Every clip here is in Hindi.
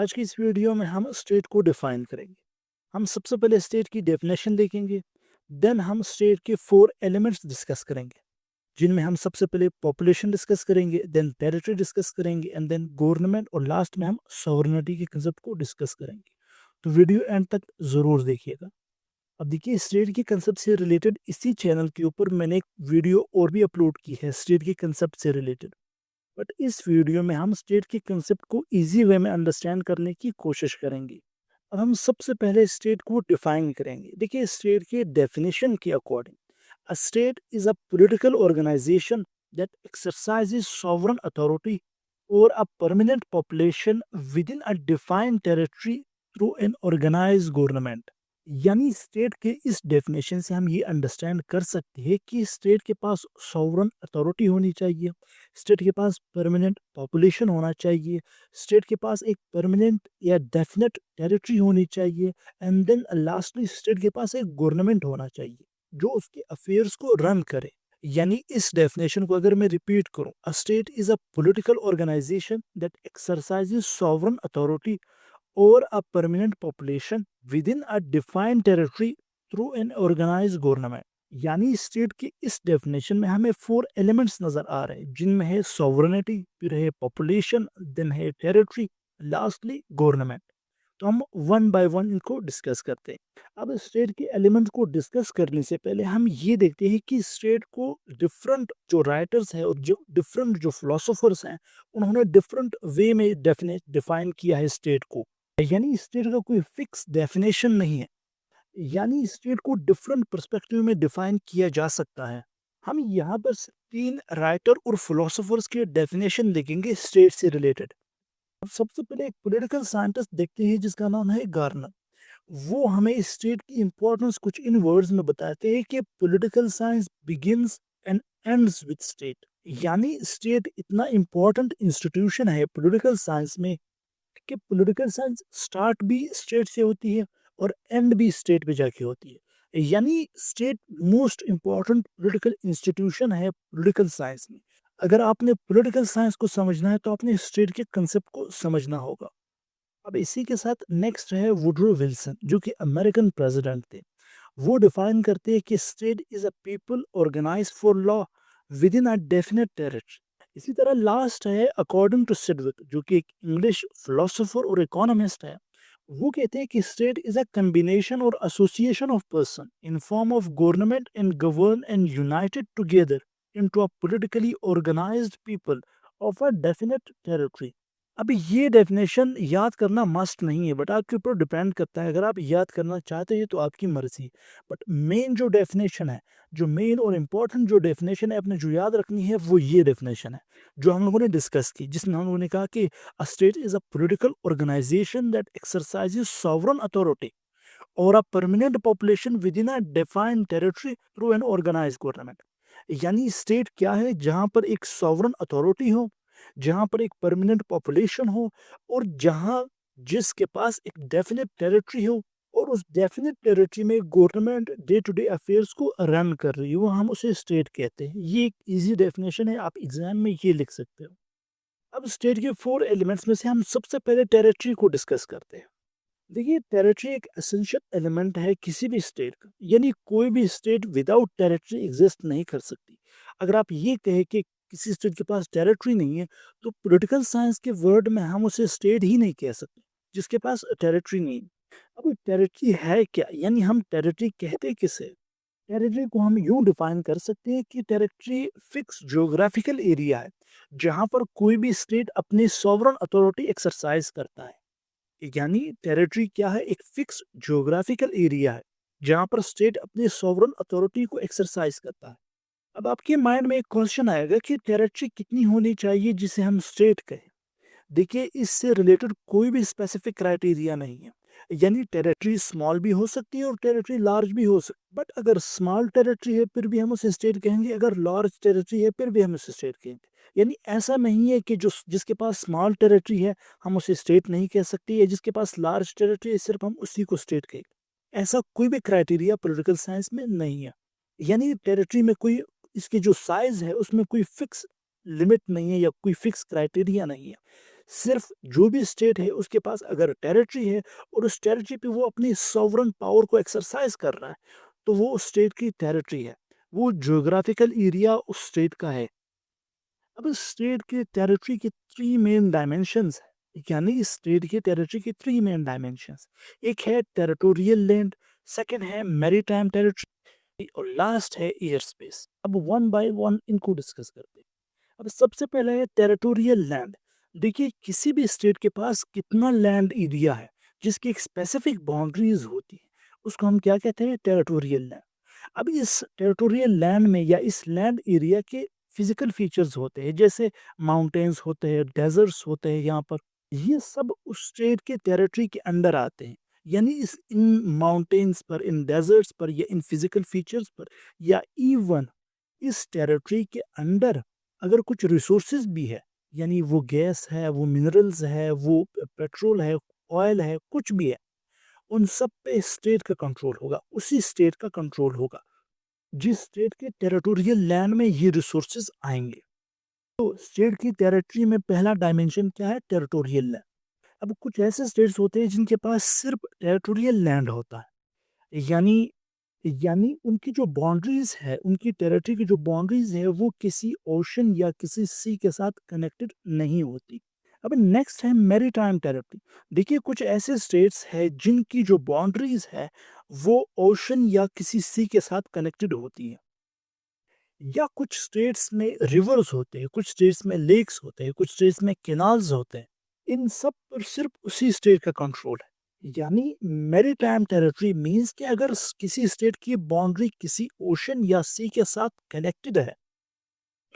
आज की इस वीडियो में हम स्टेट को डिफाइन करेंगे। हम सबसे पहले स्टेट की डेफिनेशन देखेंगे। देन हम स्टेट के 4 एलिमेंट्स डिस्कस करेंगे, जिनमें हम सबसे पहले पॉपुलेशन डिस्कस करेंगे, देन टेरिटरी डिस्कस करेंगे एंड देन गवर्नमेंट, और लास्ट में हम सॉवरेनिटी के कंसेप्ट को डिस्कस करेंगे। तो वीडियो एंड तक ज़रूर देखिएगा। अब देखिए, स्टेट के कंसेप्ट से रिलेटेड इसी चैनल के ऊपर मैंने एक वीडियो और भी अपलोड की है स्टेट के कंसेप्ट से रिलेटेड। बट इस वीडियो में हम स्टेट के कंसेप्ट को इजी वे में अंडरस्टैंड करने की कोशिश करेंगे। अब हम सबसे पहले स्टेट को डिफाइन करेंगे। देखिए, स्टेट के डेफिनेशन के according a state is a political organisation that exercises sovereign authority और a permanent population within a defined territory through an organised government. यानी स्टेट के इस डेफिनेशन से हम ये अंडरस्टैंड कर सकते हैं कि स्टेट के पास सॉवरन अथॉरिटी होनी चाहिए, स्टेट के पास परमानेंट पॉपुलेशन होना चाहिए, स्टेट के पास एक परमानेंट या डेफिनेट टेरिटरी होनी चाहिए एंड देन लास्टली स्टेट के पास एक गवर्नमेंट होना चाहिए जो उसके अफेयर्स को रन करे। यानी इस डेफिनेशन को अगर मैं रिपीट करूं, a state is a political organisation that exercises sovereign authority or a permanent population within a defined territory through an organized government। यानी स्टेट की इस डेफिनेशन में हमें 4 एलिमेंट्स नजर आ रहे हैं, जिनमें है सॉवरेनिटी, फिर है पॉपुलेशन, देन है टेरिटरी, लास्टली गवर्नमेंट। तो हम वन बाय वन इनको डिस्कस करते हैं। अब स्टेट के एलिमेंट्स को डिस्कस करने से पहले हम ये देखते हैं कि स्टेट को डिफरेंट जो राइटर्स हैं और जो डिफरेंट जो फिलोसोफर्स हैं, उन्होंने डिफरेंट वे में डिफाइन किया है स्टेट को। यानी स्टेट का कोई फिक्स डेफिनेशन नहीं है। यानी स्टेट को डिफरेंट पर्सपेक्टिव में डिफाइन किया जा सकता है। हम यहाँ पर 3 राइटर और फिलोसोफर्स के डेफिनेशन देखेंगे स्टेट से रिलेटेड। अब सबसे पहले एक पॉलिटिकल साइंटिस्ट देखते हैं जिसका नाम है गार्नर। वो हमें स्टेट की इंपॉर्टेंस कुछ इन वर्ड्स में बताते हैं कि political science begins and ends with state. यानी स्टेट इतना इंपॉर्टेंट इंस्टीट्यूशन है पॉलिटिकल साइंस में कि पॉलिटिकल साइंस स्टार्ट भी स्टेट से होती है और एंड भी स्टेट पे जाके होती है। यानी state most important political institution है पॉलिटिकल साइंस में। अगर आपने पॉलिटिकल साइंस को समझना है तो आपने स्टेट के कंसेप्ट को समझना होगा। अब इसी के साथ नेक्स्ट है वुडरो विल्सन, जो कि अमेरिकन प्रेसिडेंट थे। वो डिफाइन करते हैं कि state is a people organize for law within a definite territory. इसी तरह लास्ट है अकॉर्डिंग टू सिडविक, जो कि एक इंग्लिश फिलोसोफर और इकोनॉमिस्ट है। वो कहते हैं कि स्टेट इज अ कम्बिनेशन और association of person in form of government and govern and united together into a politically organized people of a definite territory. अब ये डेफिनेशन याद करना मस्ट नहीं है, बट आपके ऊपर डिपेंड करता है। अगर आप याद करना चाहते हैं तो आपकी मर्जी। बट मेन जो डेफिनेशन है, जो मेन और इम्पोर्टेंट जो डेफिनेशन है अपने जो याद रखनी है, वो ये डेफिनेशन है जो हम लोगों ने डिस्कस की, जिसमें हम लोगों ने कहा कि a state is a political organisation that exercises sovereign authority और a permanent population within a defined territory through an organised government. यानी स्टेट क्या है? जहाँ पर एक सॉवरन अथॉरिटी हो, जहाँ पर एक परमानेंट पॉपुलेशन हो, और जहाँ जिसके पास एक डेफिनेट टेरिटरी हो, और उस डेफिनेट टेरिटरी में government day to day affairs को रन कर रही हो, हम उसे स्टेट कहते हैं। ये एक इजी डेफिनेशन है, आप एग्जाम में ये लिख सकते हो। अब स्टेट के 4 एलिमेंट्स में से हम सबसे पहले टेरिटरी को डिस्कस करते हैं। देखिए, टेरिटरी एक एसेंशियल एलिमेंट है किसी भी स्टेट का। यानी कोई भी स्टेट विदाउट टेरिटरी एग्जिस्ट नहीं कर सकती। अगर आप ये कहें कि किसी स्टेट के पास टेरिटरी नहीं है, तो पॉलिटिकल साइंस के वर्ड में हम उसे स्टेट ही नहीं कह सकते जिसके पास टेरिटरी नहीं है। अब टेरिटरी है क्या? यानी हम टेरिटरी कहते किसे? टेरिटरी को हम यूं डिफाइन कर सकते हैं कि टेरिटरी फिक्स ज्योग्राफिकल एरिया है जहां पर कोई भी स्टेट अपनी सॉवरन अथॉरिटी एक्सरसाइज करता है। यानी टेरिटरी क्या है? एक फिक्स ज्योग्राफिकल एरिया है जहां पर स्टेट अपनी सॉवरन अथॉरिटी को एक्सरसाइज करता है। अब आपके माइंड में एक क्वेश्चन आएगा कि टेरिटरी कितनी होनी चाहिए जिसे हम स्टेट कहें। देखिए, इससे रिलेटेड कोई भी स्पेसिफिक क्राइटेरिया नहीं है। यानी टेरिटरी स्मॉल भी हो सकती है और टेरिटरी लार्ज भी हो सकती है। बट अगर स्मॉल टेरिटरी है फिर भी हम उसे स्टेट कहेंगे, अगर लार्ज टेरिटरी है फिर भी हम उसे स्टेट कहेंगे। यानी ऐसा नहीं है कि जो जिसके पास स्मॉल टेरिटरी है हम उसे स्टेट नहीं कह सकते, या जिसके पास लार्ज टेरिटरी है सिर्फ हम उसी को स्टेट कहेंगे। ऐसा कोई भी क्राइटेरिया पॉलिटिकल साइंस में नहीं है। यानी टेरिटरी में कोई, इसकी जो साइज है उसमें कोई फिक्स लिमिट नहीं है या कोई फिक्स क्राइटेरिया नहीं है। सिर्फ जो भी स्टेट है उसके पास अगर टेरिटरी है और उस टेरिटरी पे वो अपनी सॉवरन पावर को एक्सरसाइज कर रहा है, तो वो उस स्टेट की टेरिटरी है, वो ज्योग्राफिकल एरिया उस स्टेट का है। अब इस स्टेट के टेरिटरी के थ्री मेन डायमेंशंस है, यानी इस स्टेट के टेरिटरी के थ्री मेन डायमेंशंस। एक है टेरिटोरियल लैंड, सेकंड है मैरीटाइम टेरिटरी और लास्ट है एयर स्पेस। अब वन बाय वन इनको डिस्कस करते हैं। अब सबसे पहले है टेरिटोरियल लैंड। देखिए किसी भी स्टेट के पास कितना लैंड एरिया है जिसकी एक स्पेसिफिक बाउंड्रीज होती है, उसको हम क्या कहते हैं, टेरिटोरियल लैंड। अब इस टेरिटोरियल लैंड में या इस लैंड एरिया के फिजिकल फीचर्स होते हैं, जैसे माउंटेन्स होते हैं, डेजर्ट्स होते हैं यहाँ पर। ये सब उस स्टेट के टेरिटरी के अंडर आते हैं। यानी इस इन माउंटेन्स पर, इन डेजर्ट्स पर या इन फिजिकल फीचर्स पर या इवन इस टेरिटरी के अंडर अगर कुछ रिसोर्सेज भी है, यानी वो गैस है, वो मिनरल्स है, वो पेट्रोल है, ऑयल है, कुछ भी है, उन सब पे स्टेट का कंट्रोल होगा, उसी स्टेट का कंट्रोल होगा जिस स्टेट के टेरिटोरियल लैंड में ये रिसोर्सेज आएंगे। तो स्टेट की टेरिटरी में पहला डायमेंशन क्या है, टेरिटोरियल लैंड। अब कुछ ऐसे स्टेट्स होते हैं जिनके पास सिर्फ टेरिटोरियल लैंड होता है, यानी यानी उनकी जो बाउंड्रीज है, उनकी टेरिटरी की जो बाउंड्रीज है वो किसी ओशन या किसी सी के साथ कनेक्टेड नहीं होती। अब नेक्स्ट है मैरीटाइम टेरिटरी। देखिए कुछ ऐसे स्टेट्स हैं जिनकी जो बाउंड्रीज है वो ओशन या किसी सी के साथ कनेक्टेड होती है, या कुछ स्टेट्स में रिवर्स होते हैं, कुछ स्टेट्स में लेक्स होते हैं, कुछ स्टेट्स में कैनाल्स होते हैं। इन सब पर सिर्फ उसी स्टेट का कंट्रोल है। यानी मैरीटाइम टेरिटरी मींस कि अगर किसी स्टेट की बाउंड्री किसी ओशन या सी के साथ कनेक्टेड है,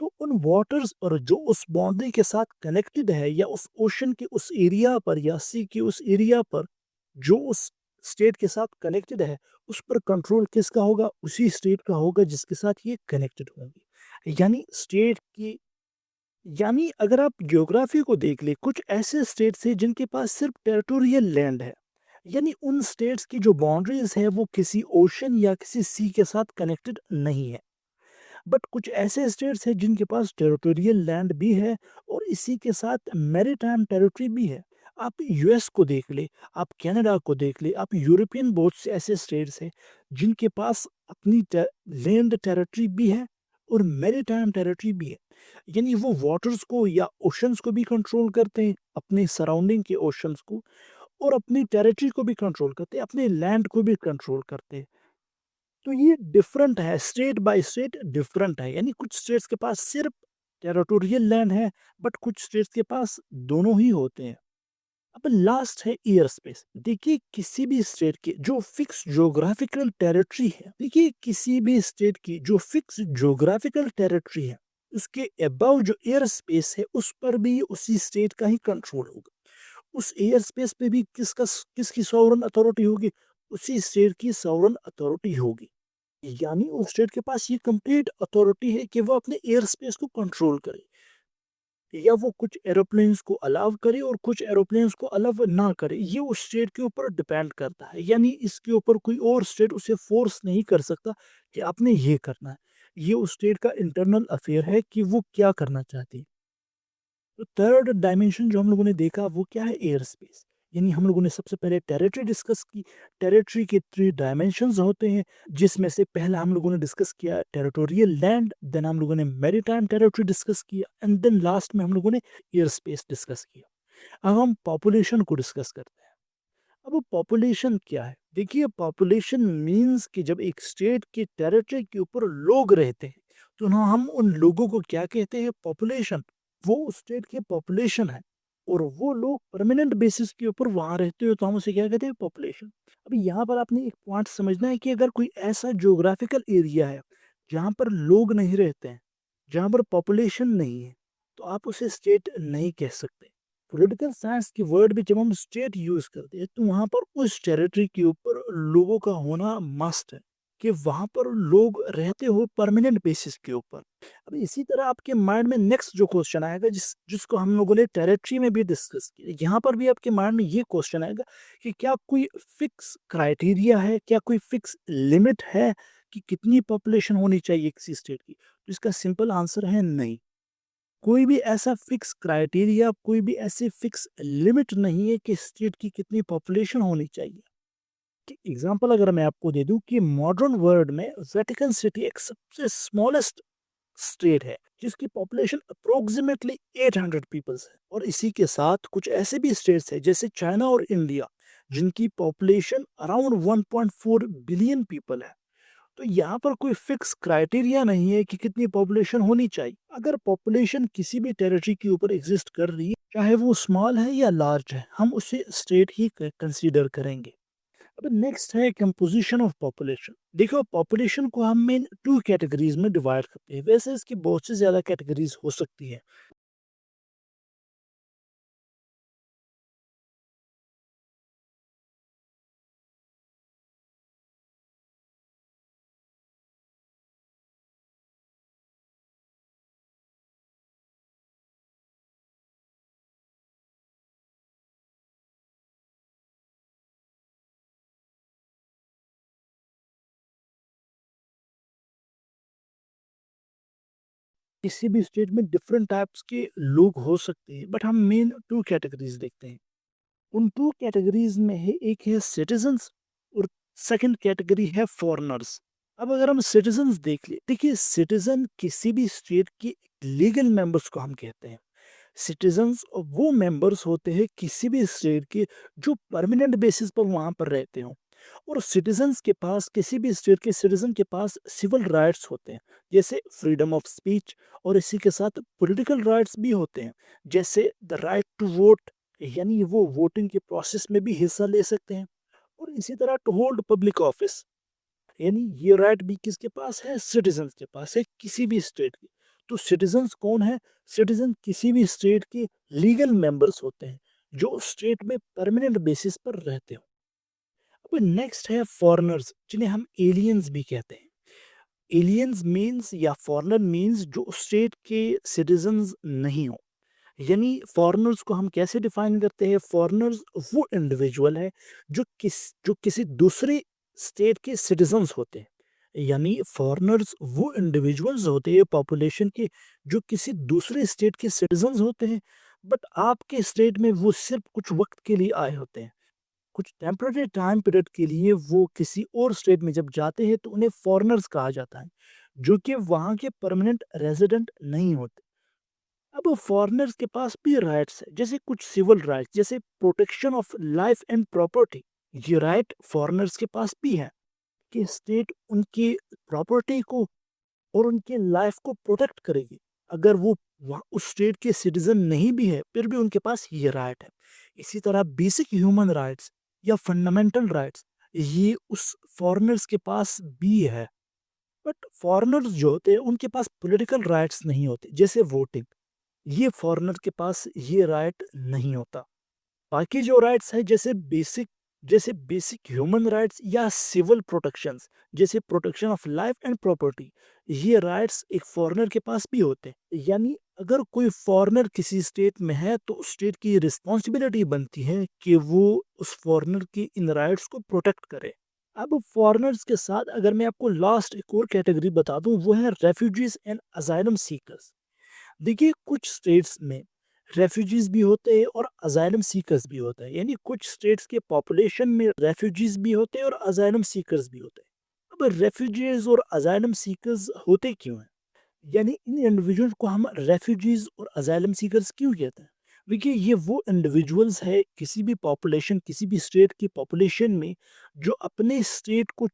तो उन वाटर्स पर जो उस बाउंड्री के साथ कनेक्टेड है या उस ओशन के उस एरिया पर या सी के उस एरिया पर जो उस स्टेट के साथ कनेक्टेड है, उस पर कंट्रोल किसका होगा, उसी स्टेट का होगा जिसके साथ ये कनेक्टेड होंगे। यानी स्टेट की, यानी अगर आप ज्योग्राफी को देख ले, कुछ ऐसे स्टेट्स हैं जिनके पास सिर्फ टेरिटोरियल लैंड है, यानी उन स्टेट्स की जो बाउंड्रीज है वो किसी ओशन या किसी सी के साथ कनेक्टेड नहीं है। बट कुछ ऐसे स्टेट्स हैं जिनके पास टेरिटोरियल लैंड भी है और इसी के साथ मैरीटाइम टेरिटरी भी है। आप यूएस को देख ले, आप कनाडा को देख ले, आप यूरोपियन बहुत से ऐसे स्टेट्स हैं जिनके पास अपनी लैंड टेरिटरी भी है और मैरीटाइम टेरिटरी भी है। यानी वो वाटर्स को या ओशंस को भी कंट्रोल करते हैं, अपने सराउंडिंग के ओशंस को, और अपनी टेरिटरी को भी कंट्रोल करते हैं, अपने लैंड को भी कंट्रोल करते हैं। तो ये डिफरेंट है, स्टेट बाय स्टेट डिफरेंट है। यानी कुछ स्टेट्स के पास सिर्फ टेरिटोरियल लैंड है, बट कुछ स्टेट्स के पास दोनों ही होते हैं। अब लास्ट है एयर स्पेस। देखिए किसी भी स्टेट की जो फिक्स ज्योग्राफिकल टेरिटरी है, देखिए किसी भी स्टेट की जो फिक्स ज्योग्राफिकल टेरिटरी है, उसके अबव जो एयर स्पेस है उस पर भी उसी स्टेट का ही कंट्रोल होगा। उस एयर स्पेस पे भी किसकी सॉवरन अथॉरिटी होगी, उसी स्टेट की सॉवरन अथॉरिटी होगी। यानी उस स्टेट के पास ये कंप्लीट अथॉरिटी है कि वो अपने एयर स्पेस को कंट्रोल करे, या वो कुछ एरोप्लेन्स को अलाउ करे और कुछ एरोप्लेन्स को अलाउ ना करे। ये उस स्टेट के ऊपर डिपेंड करता है, यानी इसके ऊपर कोई और स्टेट उसे फोर्स नहीं कर सकता कि आपने ये करना है। ये उस स्टेट का इंटरनल अफेयर है कि वो क्या करना चाहती है। तो थर्ड डायमेंशन जो हम लोगों ने देखा वो क्या है, एयर स्पेस। यानी हम लोगों ने सबसे पहले टेरिटरी डिस्कस की। टेरिटरी के थ्री डायमेंशंस होते हैं, जिसमें से पहला हम लोगों ने डिस्कस किया टेरिटोरियल लैंड, देन हम लोगों ने मैरीटाइम टेरिटरी डिस्कस किया एंड देन लास्ट में हम लोगों ने एयर स्पेस डिस्कस किया। अब हम पॉपुलेशन को डिस्कस करते हैं। अब पॉपुलेशन क्या है, देखिए पॉपुलेशन मींस कि जब एक स्टेट के टेरिटरी के ऊपर लोग रहते हैं, तो ना हम उन लोगों को क्या कहते हैं, पॉपुलेशन। वो उस स्टेट की पॉपुलेशन है और वो लोग परमानेंट बेसिस के ऊपर वहां रहते हो तो हम उसे क्या कहते हैं, पॉपुलेशन। अभी यहाँ पर आपने एक पॉइंट समझना है कि अगर कोई ऐसा ज्योग्राफिकल एरिया है जहाँ पर लोग नहीं रहते हैं, जहाँ पर पॉपुलेशन नहीं है, तो आप उसे स्टेट नहीं कह सकते। पॉलिटिकल साइंस की वर्ड भी जब हम स्टेट यूज करते हैं तो वहां पर उस टेरिटरी के ऊपर लोगों का होना मस्ट है, कि वहां पर लोग रहते हो परमानेंट बेसिस के ऊपर। अब इसी तरह आपके माइंड में नेक्स्ट जो क्वेश्चन आएगा, जिसको हम लोगों ने टेरिटरी में भी डिस्कस किया, यहाँ पर भी आपके माइंड में ये क्वेश्चन आएगा कि क्या कोई फिक्स क्राइटेरिया है, क्या कोई फिक्स लिमिट है कि कितनी पॉपुलेशन होनी चाहिए किसी स्टेट की। तो इसका सिंपल आंसर है नहीं। कोई भी ऐसा फिक्स क्राइटेरिया, कोई भी ऐसी फिक्स लिमिट नहीं है कि स्टेट की कितनी पॉपुलेशन होनी चाहिए। कि एग्जांपल अगर मैं आपको दे दूं कि मॉडर्न वर्ल्ड में वेटिकन सिटी एक सबसे स्मॉलेस्ट स्टेट है जिसकी पॉपुलेशन अप्रोक्सीमेटली 800 पीपल्स है, और इसी के साथ कुछ ऐसे भी स्टेट्स हैं जैसे चाइना और इंडिया जिनकी पॉपुलेशन अराउंड 1.4 बिलियन पीपल है। तो यहाँ पर कोई फिक्स क्राइटेरिया नहीं है कि कितनी पॉपुलेशन होनी चाहिए। अगर पॉपुलेशन किसी भी टेरिटरी के ऊपर एग्जिस्ट कर रही है, चाहे वो स्मॉल है या लार्ज है, हम उसे स्टेट ही कंसीडर करेंगे। अब नेक्स्ट है कंपोजिशन ऑफ पॉपुलेशन। देखो, पॉपुलेशन को हम मेन टू कैटेगरीज में डिवाइड करते हैं, वैसे इसकी बहुत से ज्यादा कैटेगरीज हो सकती है। किसी भी स्टेट में डिफरेंट टाइप्स के लोग हो सकते हैं, बट हम मेन टू कैटेगरीज देखते हैं। उन टू कैटेगरीज में है, एक है सिटीजन्स और सेकंड कैटेगरी है फॉरेनर्स। अब अगर हम सिटीजन्स देख ले, देखिए सिटीजन किसी भी स्टेट के लीगल मेंबर्स को हम कहते हैं। सिटीजन्स वो मेंबर्स होते हैं किसी भी स्टेट के जो परमानेंट बेसिस पर वहाँ पर रहते हो। और सिटीजन्स के पास, किसी भी स्टेट के सिटीजन के पास सिविल राइट्स होते हैं, जैसे फ्रीडम ऑफ स्पीच, और इसी के साथ पॉलिटिकल राइट्स भी होते हैं, जैसे द राइट टू वोट, यानी वो वोटिंग के प्रोसेस में भी हिस्सा ले सकते हैं। और इसी तरह टू होल्ड पब्लिक ऑफिस, यानी ये राइट भी किसके पास है? सिटीजन्स के पास है, किसी भी स्टेट के। तो सिटीजन्स कौन है? सिटीजन किसी भी स्टेट के लीगल मेंबर्स होते हैं जो स्टेट में परमानेंट बेसिस पर रहते हो। अब नेक्स्ट है फॉरेनर्स, जिन्हें हम एलियंस भी कहते हैं। एलियंस मीन्स या फॉरेनर मीन्स जो स्टेट के सिटीजन्स नहीं हो। यानी फॉरेनर्स को हम कैसे डिफाइन करते हैं? फॉरेनर्स वो इंडिविजुअल है जो किसी दूसरे स्टेट के सिटीजन्स होते हैं। यानी फॉरेनर्स वो इंडिविजुअल्स होते हैं पॉपुलेशन के जो किसी दूसरे स्टेट के सिटीजन्स होते हैं, बट आपके स्टेट में वो सिर्फ कुछ वक्त के लिए आए होते हैं। कुछ टेम्पररी टाइम पीरियड के लिए वो किसी और स्टेट में जब जाते हैं तो उन्हें फॉरेनर्स कहा जाता है, जो कि वहाँ के परमानेंट रेजिडेंट नहीं होते। अब फॉरेनर्स के पास भी राइट्स है, जैसे कुछ सिविल राइट्स, जैसे protection of life and property. ये राइट फॉरेनर्स के पास भी है कि स्टेट उनकी प्रॉपर्टी को और उनके लाइफ को प्रोटेक्ट करेगी। अगर वो उस स्टेट के सिटीजन नहीं भी है, फिर भी उनके पास ये राइट है। इसी तरह बेसिक ह्यूमन राइट्स या फंडामेंटल राइट्स, ये उस फॉरेनर्स के पास भी है। बट फॉरेनर्स जो होते हैं उनके पास पॉलिटिकल राइट्स नहीं होते, जैसे वोटिंग। ये फॉरेनर के पास ये राइट नहीं होता। बाकी जो राइट्स है, जैसे बेसिक ह्यूमन राइट्स या सिविल प्रोटेक्शंस, जैसे protection of life and property, ये राइट्स एक फॉरेनर के पास भी होते हैं। यानी अगर कोई फॉरेनर किसी स्टेट में है तो उस स्टेट की रिस्पॉन्सिबिलिटी बनती है कि वो उस फॉरेनर की इन राइट्स को प्रोटेक्ट करे। अब फॉरेनर्स के साथ अगर मैं आपको लास्ट एक और कैटेगरी बता दूं, वो है रेफ्यूजीज एंड अजाइलम सीकर्स। देखिए, कुछ स्टेट्स में रेफ्यूजीज भी होते हैं और अजाइलम सीकर्स भी होते हैं। यानी कुछ स्टेट्स के पॉपुलेशन में रेफ्यूजीज भी होते हैं और अजाइलम सीकर्स भी होते हैं। अब रेफ्यूजीज और अजाइलम सीकर्स होते क्यों हैं? यानी इन इंडिविजुअल्स को हम रेफ्यूजीज और अजाइलम सीकर्स क्यों कहते हैं? देखिए, ये वो इंडिविजुअल्स है किसी भी स्टेट की पॉपुलेशन में जो अपने स्टेट को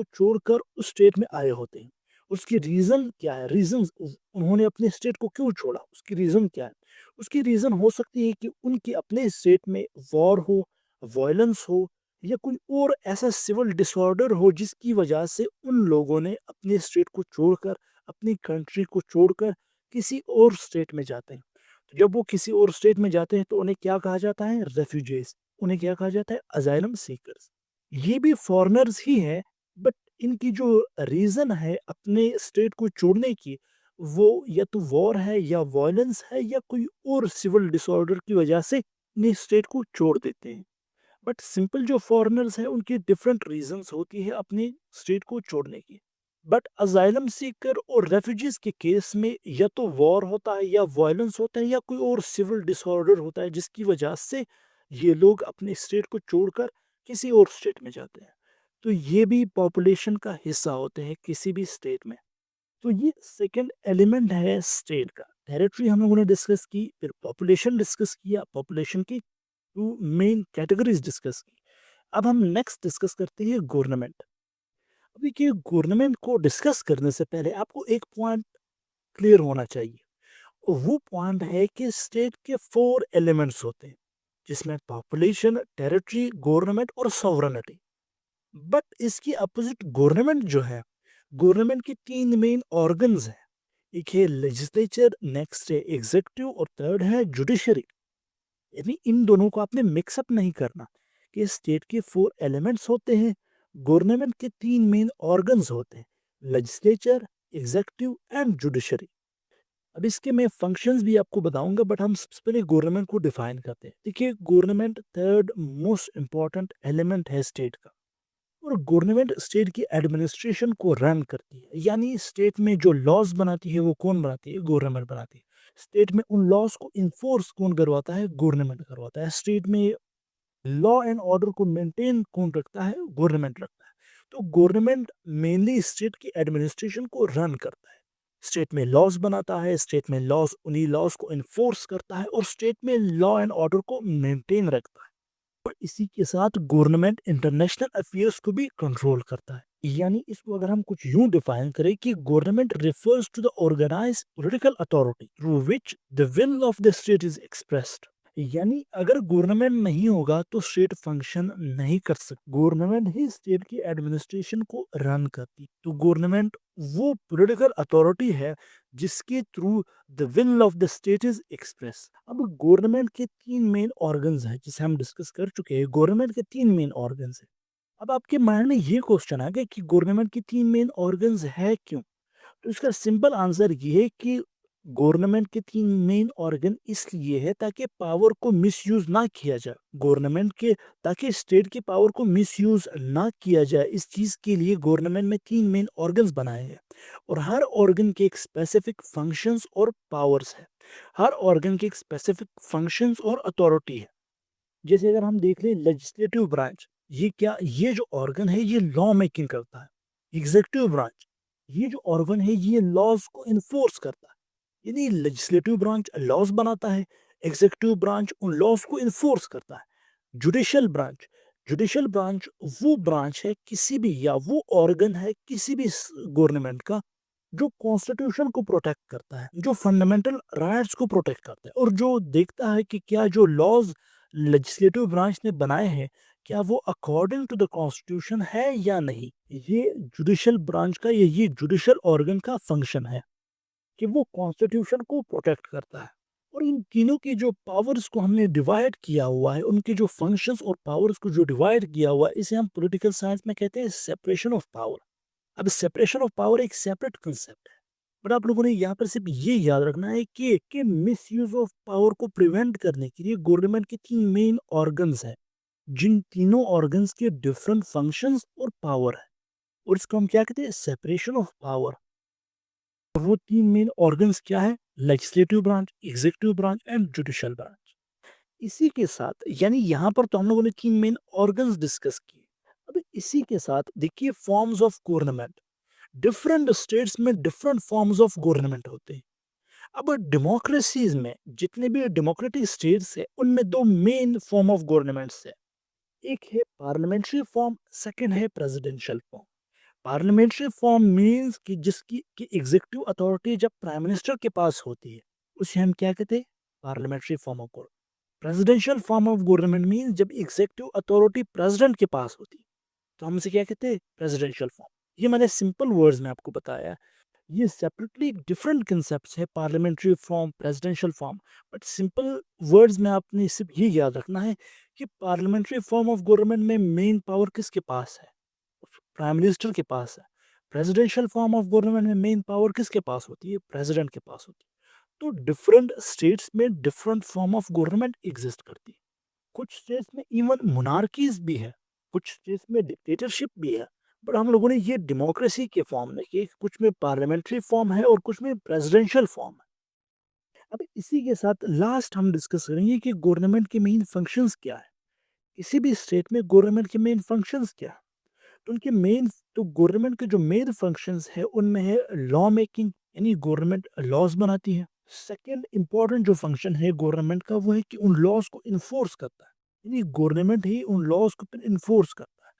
छोड़कर उस स्टेट में आए होते हैं। उसकी रीज़न क्या है? उन्होंने अपने स्टेट को क्यों छोड़ा? उसकी रीज़न क्या है? उसकी रीज़न हो सकती है कि उनके अपने स्टेट में वॉर हो, वायलेंस हो, या कोई और ऐसा सिविल डिसऑर्डर हो जिसकी वजह से उन लोगों ने अपने स्टेट को छोड़कर, अपनी कंट्री को छोड़कर किसी और स्टेट में जाते हैं। तो जब वो किसी और स्टेट में जाते हैं तो उन्हें क्या कहा जाता है? रेफ्यूजीज। उन्हें क्या कहा जाता है? Asylum seekers. ये भी फॉरेनर्स ही हैं, बट इनकी जो रीज़न है अपने स्टेट को छोड़ने की, वो या तो वॉर है या वायलेंस है या कोई और सिविल डिसऑर्डर की वजह से अपने स्टेट को छोड़ देते हैं। बट सिंपल जो फॉरेनर्स हैं उनकी डिफरेंट रीजंस होती है अपनी स्टेट को छोड़ने की। बट अजाइलम सीकर और रेफ्यूजीज के केस में या तो वॉर होता है या वायलेंस होता है या कोई और सिविल डिसऑर्डर होता है जिसकी वजह से ये लोग अपने स्टेट को छोड़कर किसी और स्टेट में जाते हैं। तो ये भी पॉपुलेशन का हिस्सा होते हैं किसी भी स्टेट में। तो ये सेकंड एलिमेंट है स्टेट का। टेरिटरी हम लोगों ने डिस्कस की, फिर पॉपुलेशन डिस्कस किया, पॉपुलेशन की टू मेन कैटेगरीज डिस्कस की। अब हम नेक्स्ट डिस्कस करते हैं गवर्नमेंट। अब देखिए, गवर्नमेंट को डिस्कस करने से पहले आपको एक पॉइंट क्लियर होना चाहिए। वो पॉइंट है कि स्टेट के 4 एलिमेंट्स होते हैं, जिसमें पॉपुलेशन, टेरिटरी, गवर्नमेंट और सॉवरेनिटी। बट इसकी अपोजिट गवर्नमेंट जो है, गवर्नमेंट की 3 मेन ऑर्गन्स हैं। एक है लेजिस्लेचर, नेक्स्ट है एग्जीक्यूटिव और थर्ड है जुडिशरी। यानी इन दोनों को आपने मिक्सअप नहीं करना कि स्टेट के 4 एलिमेंट्स होते हैं, गवर्नमेंट के 3 मेन ऑर्गन्स होते हैं, लेजिस्लेचर, एग्जीक्यूटिव एंड जुडिशरी। अब इसके मैं फंक्शंस भी आपको बताऊंगा, बट हम सबसे पहले गवर्नमेंट को डिफाइन करते हैं। देखिए, government third most important element है स्टेट का। और गवर्नमेंट स्टेट की एडमिनिस्ट्रेशन को रन करती है, यानी स्टेट में जो लॉज बनाती है वो कौन बनाती है? गवर्नमेंट बनाती है। स्टेट में उन लॉज को इन्फोर्स कौन करवाता है? गवर्नमेंट करवाता है। स्टेट में लॉ एंड ऑर्डर को मेंटेन कौन रखता है? गवर्नमेंट रखता है। तो गवर्नमेंट मेनली स्टेट की एडमिनिस्ट्रेशन को रन करता है, स्टेट में लॉज बनाता है, स्टेट में लॉज, उन्हीं लॉज को इन्फोर्स करता है और स्टेट में लॉ एंड ऑर्डर को मेंटेन रखता है। और इसी के साथ गवर्नमेंट इंटरनेशनल अफेयर्स को भी कंट्रोल करता है। यानी इसको अगर हम कुछ यूं डिफाइन करें कि government refers to the organized political authority through which the will of the state is expressed. यानी अगर गवर्नमेंट नहीं होगा तो स्टेट फंक्शन नहीं कर सकती। गवर्नमेंट ही स्टेट की एडमिनिस्ट्रेशन को रन करती। तो गवर्नमेंट वो पॉलिटिकल अथॉरिटी है जिसके through the will of the state is express. अब गवर्नमेंट के 3 मेन ऑर्गन्स हैं जिसे हम डिस्कस कर चुके हैं। गवर्नमेंट के 3 मेन ऑर्गन्स हैं। अब आपके माइंड में ये क्वेश्चन आ गया कि गवर्नमेंट की 3 मेन ऑर्गन्स है क्यों? तो इसका सिंपल आंसर ये है कि गवर्नमेंट के 3 मेन ऑर्गन इसलिए है ताकि पावर को मिसयूज ना किया जाए। गवर्नमेंट के, ताकि स्टेट की पावर को मिसयूज ना किया जाए, इस चीज के लिए गवर्नमेंट में 3 मेन ऑर्गन्स बनाए हैं। और हर ऑर्गन के एक स्पेसिफिक फंक्शंस और पावर्स है। हर ऑर्गन के एक स्पेसिफिक फंक्शंस और अथॉरिटी है। जैसे अगर हम देख लें लेजिस्लेटिव ब्रांच, ये जो ऑर्गन है ये लॉ मेकिंग करता है। एग्जीक्यूटिव ब्रांच, ये जो ऑर्गन है ये लॉज को इन्फोर्स करता है। यानी लेजिस्लेटिव ब्रांच लॉज बनाता है, एग्जीक्यूटिव ब्रांच उन लॉज को इन्फोर्स करता है। जुडिशियल ब्रांच, जुडिशियल ब्रांच वो ब्रांच है किसी भी, या वो ऑर्गन है किसी भी गवर्नमेंट का जो कॉन्स्टिट्यूशन को प्रोटेक्ट करता है, जो फंडामेंटल राइट्स को प्रोटेक्ट करता है और जो देखता है कि क्या जो लॉज लेजिस्लेटिव ब्रांच ने बनाए हैं क्या वो अकॉर्डिंग टू द कॉन्स्टिट्यूशन है या नहीं। ये जुडिशियल ब्रांच का, ये जुडिशियल ऑर्गन का फंक्शन है कि वो कॉन्स्टिट्यूशन को प्रोटेक्ट करता है। और इन तीनों की जो पावर्स को हमने डिवाइड किया हुआ है, उनके जो फंक्शंस और पावर्स को जो डिवाइड किया हुआ है, इसे हम पॉलिटिकल साइंस में कहते हैं सेपरेशन ऑफ पावर। अब सेपरेशन ऑफ पावर एक सेपरेट कंसेप्ट है, बट आप लोगों ने यहाँ पर सिर्फ ये याद रखना है कि मिस यूज ऑफ पावर को प्रिवेंट करने के लिए गवर्नमेंट के 3 मेन ऑर्गन्स है, जिन तीनों ऑर्गन्स के डिफरेंट फंक्शंस और पावर है। और इसको हम क्या कहते हैं? Separation of power. वो 3 मेन ऑर्गन्स क्या है? Legislative branch, executive branch and judicial branch. इसी के साथ, यानी यहाँ पर तो हम लोगों ने 3 मेन ऑर्गन्स डिस्कस किए। अब इसी के साथ देखिए forms of government. Different states में डिफरेंट फॉर्म्स ऑफ गवर्नमेंट होते हैं। अब डेमोक्रेसीज में जितने भी डेमोक्रेटिक स्टेट्स है उनमें 2 मेन फॉर्म ऑफ गवर्नमेंट्स है। एक है पार्लियामेंट्री फॉर्म, सेकंड है presidential form. Parliamentary form means कि जिसकी की एग्जीक्यूटिव अथॉरिटी जब प्राइम मिनिस्टर के पास होती है उसे हम क्या कहते हैं? Parliamentary form of government. Presidential form of government means जब एग्जीक्यूटिव अथॉरिटी प्रेसिडेंट के पास होती है तो हम इसे क्या कहते हैं? Presidential form. ये मैंने सिंपल वर्ड्स में आपको बताया। ये सेपरेटली डिफरेंट कंसेप्ट्स है, parliamentary form, presidential form. But simple words में आपने सिर्फ ये याद रखना है कि पार्लियामेंट्री फॉर्म ऑफ गवर्नमेंट में मेन पावर किसके पास है? प्राइम मिनिस्टर के पास है। प्रेसिडेंशियल फॉर्म ऑफ गवर्नमेंट में मेन पावर किसके पास होती है? प्रेसिडेंट के पास होती है। तो डिफरेंट स्टेट्स में different form of government exist करती है। कुछ स्टेट्स में इवन मोनार्कीज भी है, कुछ स्टेट्स में डिक्टेटरशिप भी है। बट हम लोगों ने ये डेमोक्रेसी के फॉर्म में किए, कुछ में पार्लियामेंट्री फॉर्म है और कुछ में प्रेसिडेंशियल फॉर्म है। अब इसी के साथ लास्ट हम डिस्कस करेंगे कि गवर्नमेंट के मेन फंक्शंस क्या है। किसी भी स्टेट में गवर्नमेंट के मेन फंक्शंस क्या है? तो उनके मेन तो गवर्नमेंट के जो मेन फंक्शंस है उनमें है लॉ मेकिंग, यानी गवर्नमेंट लॉज बनाती है। सेकंड इंपॉर्टेंट जो फंक्शन है गवर्नमेंट का वो है कि उन लॉज को इन्फोर्स करता है, यानी गवर्नमेंट ही उन लॉज को इन्फोर्स करता है।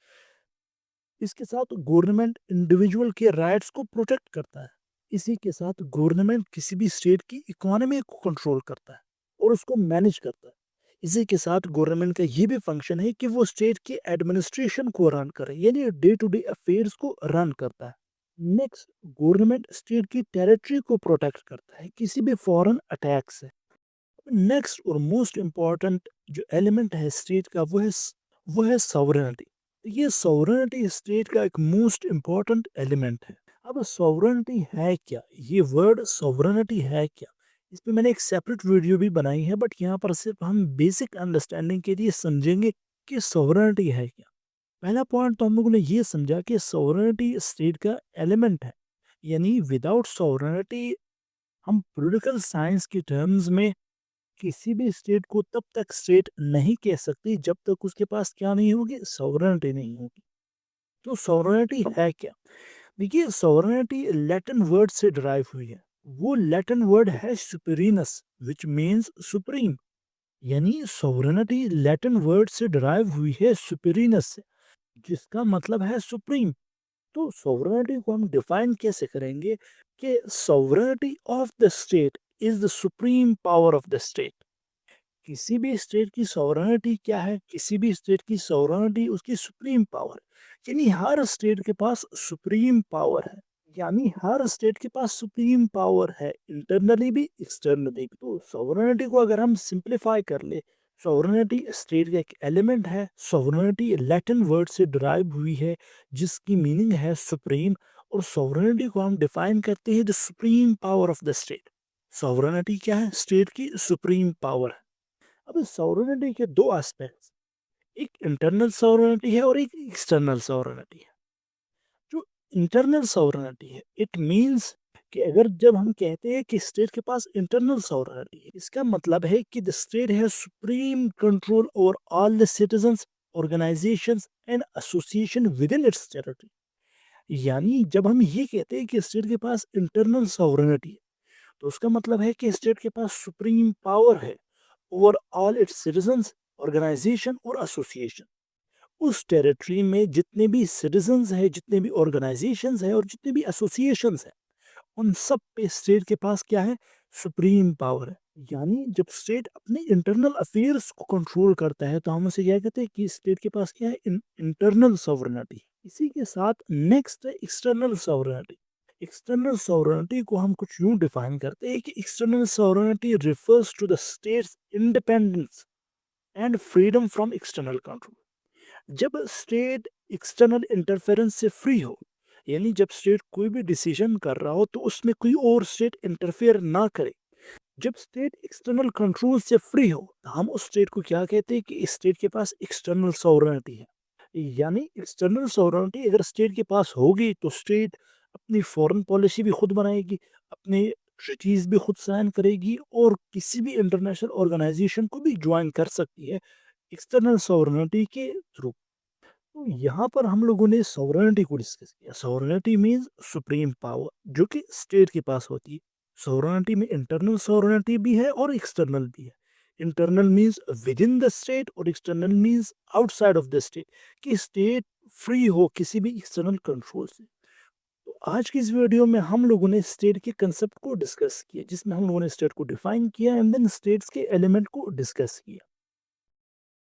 इसके साथ गवर्नमेंट इंडिविजुअल के राइट्स को प्रोटेक्ट करता है। इसी के साथ गवर्नमेंट किसी भी स्टेट की इकोनॉमी को कंट्रोल करता है और उसको मैनेज करता है। इसी के साथ गवर्नमेंट का ये भी फंक्शन है कि वो स्टेट के एडमिनिस्ट्रेशन को रन करे, यानी डे टू डे अफेयर्स को रन करता है। नेक्स्ट, गवर्नमेंट स्टेट की टेरिटरी को प्रोटेक्ट करता है किसी भी फॉरेन अटैक से। नेक्स्ट और मोस्ट इम्पॉर्टेंट जो एलिमेंट है स्टेट का वो है सॉवरेनिटी। ये सॉवरेनिटी स्टेट का एक मोस्ट इम्पॉर्टेंट एलिमेंट है। अब सॉवरेनिटी है क्या, ये वर्ड सॉवरेनिटी है क्या, इस पे मैंने एक सेपरेट वीडियो भी बनाई है, बट यहाँ पर सिर्फ हम बेसिक अंडरस्टैंडिंग के लिए समझेंगे कि सॉवरेनिटी है क्या। पहला पॉइंट तो हम लोगों ने ये समझा कि सॉवरेनिटी स्टेट का एलिमेंट है, यानी विदाउट सॉवरेनिटी हम पॉलिटिकल साइंस के टर्म्स में किसी भी स्टेट को तब तक स्टेट नहीं कह सकती जब तक उसके पास क्या नहीं होगी, सॉवरेनिटी नहीं होगी। तो सॉवरेनिटी है क्या? देखिए, सॉवरेनिटी लैटिन वर्ड से डिराइव हुई है। वो लैटिन वर्ड है सुपरीनस, विच मीन्स सुप्रीम। यानी सॉवरेनिटी लैटिन वर्ड से डिराइव हुई है सुपरीनस से, जिसका मतलब है सुप्रीम। तो सॉवरेनिटी को हम डिफाइन कैसे करेंगे कि sovereignty of the state is the supreme power of the state. किसी भी स्टेट की सॉवरेनिटी क्या है? किसी भी स्टेट की सॉवरेनिटी उसकी सुप्रीम पावर है। यानी हर स्टेट के पास सुप्रीम पावर है। यानी हर स्टेट के पास सुप्रीम पावर है, इंटरनली भी एक्सटर्नली भी। तो सॉवरेनिटी को अगर हम सिंप्लीफाई कर ले, सॉवरेनिटी स्टेट का एक एलिमेंट है। सॉवरेनिटी लैटिन वर्ड से डिराइव हुई है, जिसकी मीनिंग है सुप्रीम। और सॉवरेनिटी को हम डिफाइन करते हैं the supreme power of the state. Sovereignty क्या है? स्टेट की सुप्रीम पावर है। अब सॉवरेनिटी के दो एस्पेक्ट्स, एक इंटरनल सॉवरेनिटी है और एक एक्सटर्नल सॉवरेनिटी है। जो इंटरनल सॉवरेनिटी है, इट मींस कि अगर जब हम कहते हैं कि स्टेट के पास इंटरनल सॉवरेनिटी है, इसका मतलब है कि the state has supreme control over all the citizens, organisations and association with in its territory. यानी जब हम ये कहते हैं कि स्टेट के पास इंटरनल सॉवरेनिटी है, तो उसका मतलब है कि स्टेट के पास सुप्रीम पावर है over all its citizens, organization और एसोसिएशन। उस टेरिटरी में जितने भी सिटीजंस हैं, जितने भी ऑर्गेनाइजेशंस हैं और जितने भी एसोसिएशंस हैं, उन सब पे स्टेट के पास क्या है? सुप्रीम पावर है। यानी जब स्टेट अपने इंटरनल अफेयर्स को कंट्रोल करता है तो हम उसे क्या कहते हैं कि स्टेट के पास क्या है? Internal sovereignty. इसी के साथ नेक्स्ट है एक्सटर्नल सॉवरेनिटी। एक्सटर्नल सॉवरेनिटी को हम कुछ यूं डिफाइन करते हैं कि external sovereignty refers to the state's independence and freedom from external control. जब स्टेट एक्सटर्नल इंटरफेरेंस से फ्री हो, यानी जब स्टेट कोई भी डिसीजन कर रहा हो तो उसमें कोई और स्टेट इंटरफेयर ना करे, जब स्टेट एक्सटर्नल कंट्रोल से फ्री हो, तो हम उस स्टेट को क्या कहते हैं कि इस स्टेट के पास एक्सटर्नल सॉवरेनिटी है। यानी एक्सटर्नल सॉवरेनिटी अगर स्टेट के पास होगी तो स्टेट अपनी फॉरेन पॉलिसी भी खुद बनाएगी, अपने ट्रीटीज भी खुद साइन करेगी और किसी भी इंटरनेशनल ऑर्गेनाइजेशन को भी ज्वाइन कर सकती है एक्सटर्नल सॉवरेनिटी के थ्रू। तो यहाँ पर हम लोगों ने सॉवरेनिटी को डिस्कस किया। सॉवरेनिटी मीन्स सुप्रीम पावर जो कि स्टेट के पास होती है। सॉवरेनिटी में इंटरनल सॉवरेनिटी भी है और एक्सटर्नल भी है। Internal means within the state और external means outside of the state, कि स्टेट फ्री हो किसी भी एक्सटर्नल कंट्रोल से। तो आज की इस वीडियो में हम लोगों ने स्टेट के कंसेप्ट को डिस्कस किया, जिसमें हम लोगों ने स्टेट को डिफाइन किया एंड देन स्टेट्स के एलिमेंट को डिस्कस किया।